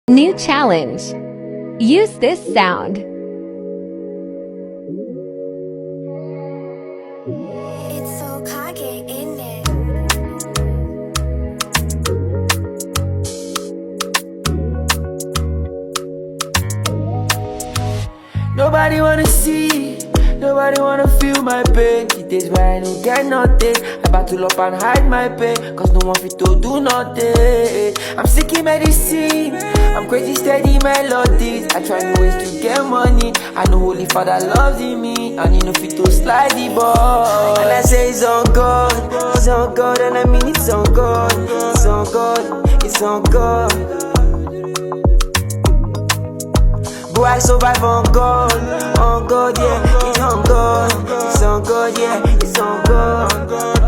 New challenge. Use this sound. It's so kage in it. Nobody wanna see, nobody wanna feel my pain. The days where I don't get nothing, I battle up and hide my pain, cause no one fit to do nothing. I'm seeking medicine, I'm crazy steady melodies. I try new ways to get money, I know Holy Father loves in me, and you know fit to slide the ball. And I say it's on God, and I mean it's on God, it's on God, it's on God. Boy, I survive on God, yeah, it's on God, yeah, it's on God.